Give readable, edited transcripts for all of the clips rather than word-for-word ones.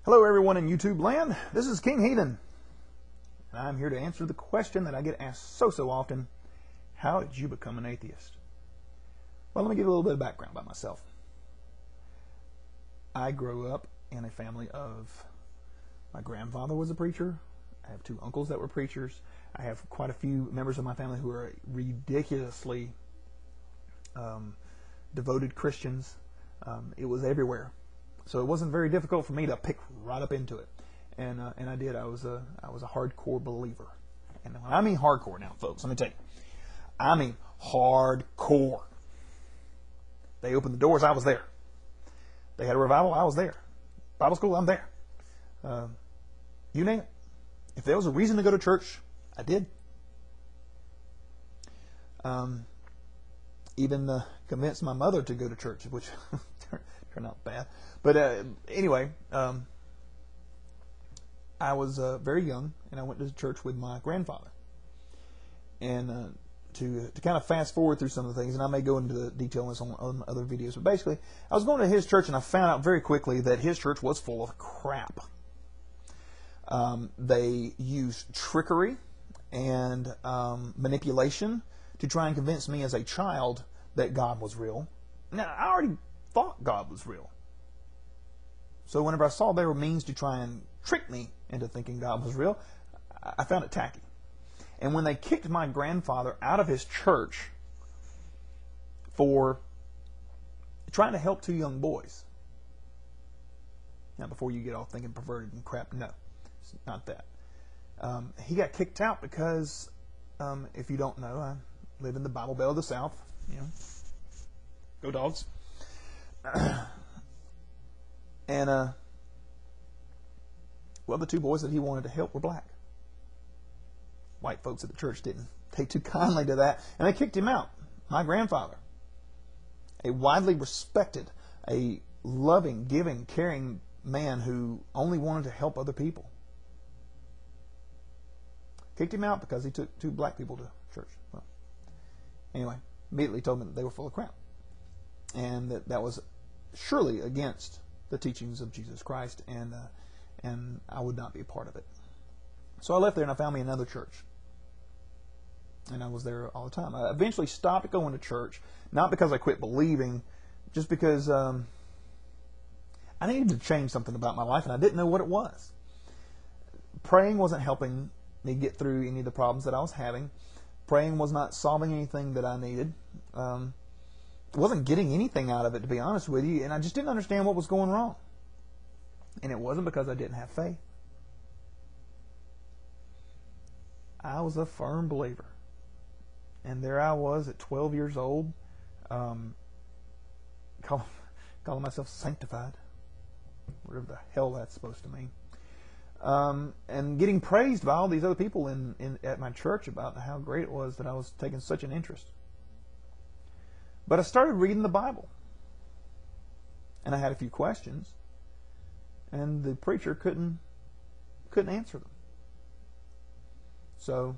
Hello everyone in YouTube land, this is King Heathen, and I'm here to answer the question that I get asked so often: how did you become an atheist? Well, let me give you a little bit of background about myself. I grew up in a family of, my grandfather was a preacher, I have two uncles that were preachers, I have quite a few members of my family who are ridiculously devoted Christians. It was everywhere. So it wasn't very difficult for me to pick right up into it, and I did. I was a hardcore believer, and when I mean hardcore now, folks, let me tell you, I mean hardcore. They opened the doors, I was there. They had a revival, I was there. Bible school, I'm there. You name it. If there was a reason to go to church, I did. Even convinced my mother to go to church, which turned out bad. But anyway, I was very young, and I went to church with my grandfather. And to kind of fast forward through some of the things, and I may go into the detail on this on other videos, but basically, I was going to his church, and I found out very quickly that his church was full of crap. They used trickery and manipulation to try and convince me as a child that God was real. Now, I already thought God was real. So whenever I saw there were means to try and trick me into thinking God was real, I found it tacky. And when they kicked my grandfather out of his church for trying to help two young boys, now before you get all thinking perverted and crap, no, it's not that. He got kicked out because, if you don't know, I live in the Bible Belt of the South. You know, go Dogs. And well, the two boys that he wanted to help were black. White folks at the church didn't take too kindly to that, and they kicked him out. My grandfather, a widely respected, a loving, giving, caring man who only wanted to help other people, kicked him out because he took two black people to church. Well, anyway, immediately told me that they were full of crap, and that was surely against the teachings of Jesus Christ, and I would not be a part of it. So I left there and I found me another church, and I was there all the time. I eventually stopped going to church, not because I quit believing, just because I needed to change something about my life, and I didn't know what it was. Praying wasn't helping me get through any of the problems that I was having. Praying was not solving anything that I needed. Wasn't getting anything out of it, to be honest with you, and I just didn't understand what was going wrong. And it wasn't because I didn't have faith. I was a firm believer, and there I was at 12 years old, calling myself sanctified, whatever the hell that's supposed to mean, and getting praised by all these other people at my church about how great it was that I was taking such an interest. But I started reading the Bible, and I had a few questions, and the preacher couldn't answer them. So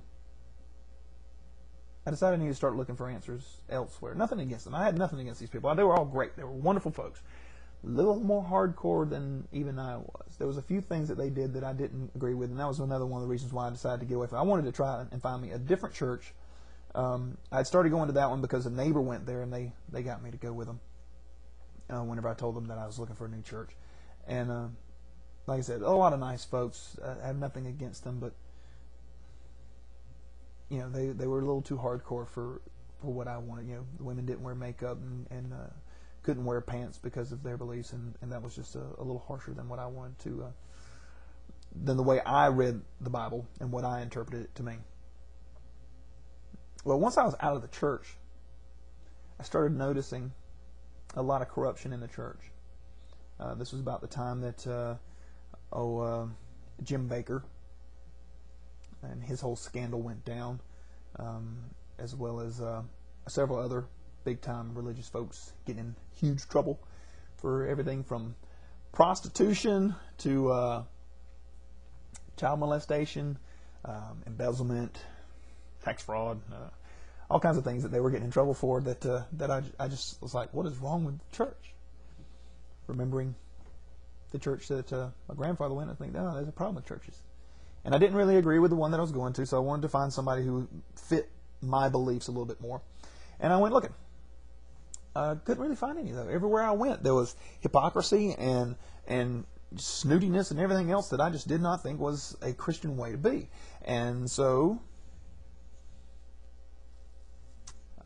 I decided I needed to start looking for answers elsewhere. Nothing against them. I had nothing against these people. They were all great. They were wonderful folks. A little more hardcore than even I was. There was a few things that they did that I didn't agree with, and that was another one of the reasons why I decided to get away from it. I wanted to try and find me a different church. I'd started going to that one because a neighbor went there, and they got me to go with them whenever I told them that I was looking for a new church. And like I said, a lot of nice folks. I have nothing against them, but you know, they were a little too hardcore for what I wanted. You know, the women didn't wear makeup and couldn't wear pants because of their beliefs, and that was just a little harsher than what I wanted to, than the way I read the Bible and what I interpreted it to mean. Well, once I was out of the church, I started noticing a lot of corruption in the church. This was about the time that Jim Baker and his whole scandal went down, as well as several other big-time religious folks getting in huge trouble for everything from prostitution to child molestation, embezzlement, tax fraud, all kinds of things that they were getting in trouble for that I just was like, what is wrong with the church? Remembering the church that my grandfather went, I think, no, there's a problem with churches. And I didn't really agree with the one that I was going to, so I wanted to find somebody who fit my beliefs a little bit more. And I went looking. Couldn't really find any, though. Everywhere I went, there was hypocrisy and snootiness and everything else that I just did not think was a Christian way to be. And so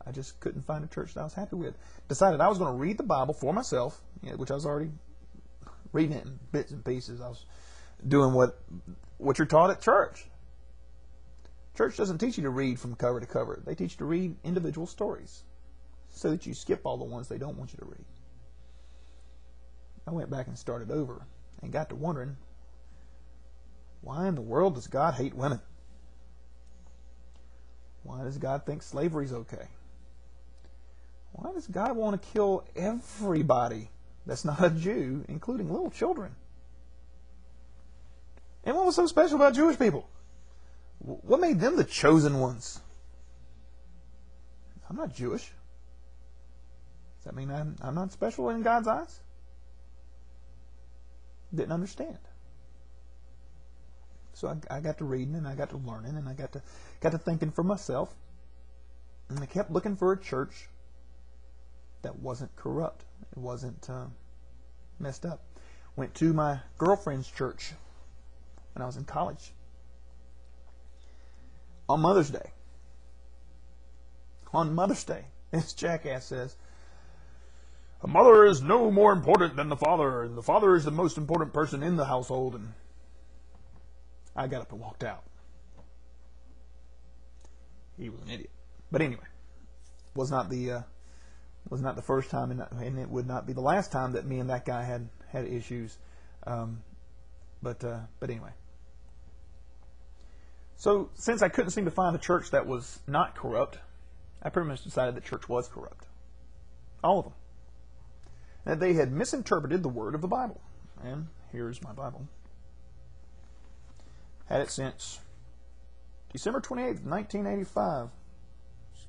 I just couldn't find a church that I was happy with. Decided I was going to read the Bible for myself, which I was already reading it in bits and pieces. I was doing what you're taught at church. Church doesn't teach you to read from cover to cover. They teach you to read individual stories so that you skip all the ones they don't want you to read. I went back and started over and got to wondering, why in the world does God hate women? Why does God think slavery is okay? Why does God want to kill everybody that's not a Jew, including little children? And what was so special about Jewish people? What made them the chosen ones? I'm not Jewish. Does that mean I'm not special in God's eyes? Didn't understand. So I got to reading, and I got to learning, and I got to thinking for myself. And I kept looking for a church that wasn't corrupt. It wasn't messed up. Went to my girlfriend's church when I was in college. On Mother's Day. On Mother's Day, this jackass says, a mother is no more important than the father, and the father is the most important person in the household. And I got up and walked out. He was an idiot. But anyway, was not the first time, and it would not be the last time that me and that guy had issues. But anyway. So since I couldn't seem to find a church that was not corrupt, I pretty much decided the church was corrupt. All of them. That they had misinterpreted the word of the Bible. And here's my Bible. Had it since December 28th, 1985. It's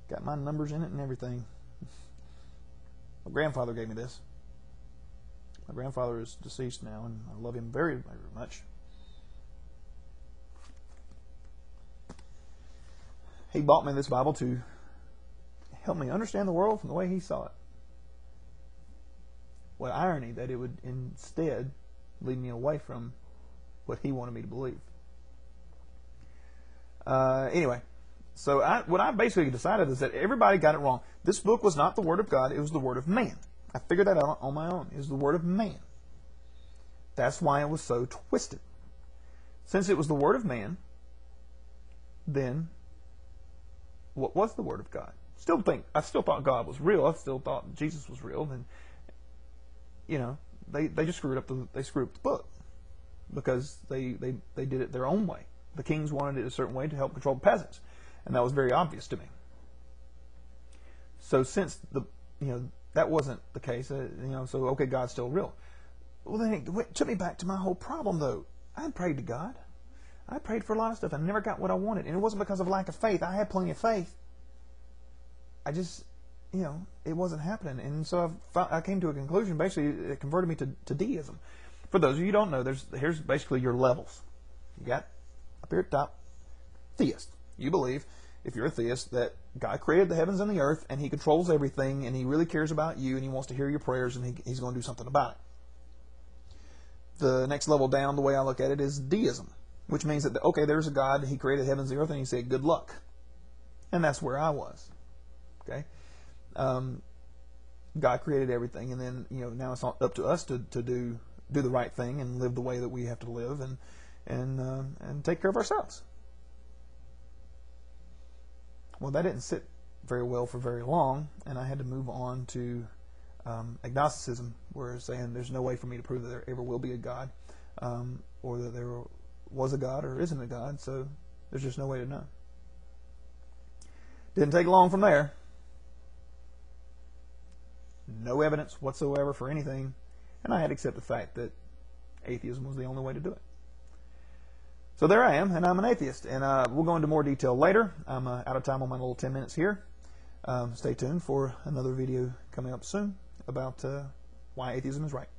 got my numbers in it and everything. My grandfather gave me this. My grandfather is deceased now, and I love him very, very much. He bought me this Bible to help me understand the world from the way he saw it. What irony that it would instead lead me away from what he wanted me to believe. Anyway, so what I basically decided is that everybody got it wrong. This book was not the Word of God, it was the Word of man. I figured that out on my own. It was the Word of man. That's why it was so twisted. Since it was the Word of man, then what was the Word of God? I still thought God was real. I still thought Jesus was real. Then, they just screwed up the book because they did it their own way. The kings wanted it a certain way to help control the peasants, and that was very obvious to me. So since that wasn't the case, so okay, God's still real. Well, then it took me back to my whole problem, though. I prayed to God. I prayed for a lot of stuff. I never got what I wanted, and it wasn't because of lack of faith. I had plenty of faith. I just, it wasn't happening, and so I came to a conclusion. Basically, it converted me to deism. For those of you who don't know, here's basically your levels. You got up here at the top, theist. You believe, if you're a theist, that God created the heavens and the earth, and He controls everything, and He really cares about you, and He wants to hear your prayers, and He's going to do something about it. The next level down, the way I look at it, is deism, which means that, okay, there's a God, He created the heavens and the earth, and He said, good luck. And that's where I was. Okay? God created everything, and then, now it's up to us to do the right thing and live the way that we have to live and take care of ourselves. Well, that didn't sit very well for very long, and I had to move on to agnosticism, where it's saying there's no way for me to prove that there ever will be a God, or that there was a God or isn't a God, so there's just no way to know. Didn't take long from there. No evidence whatsoever for anything, and I had to accept the fact that atheism was the only way to do it. So there I am, and I'm an atheist, and we'll go into more detail later. I'm out of time on my little 10 minutes here. Stay tuned for another video coming up soon about why atheism is right.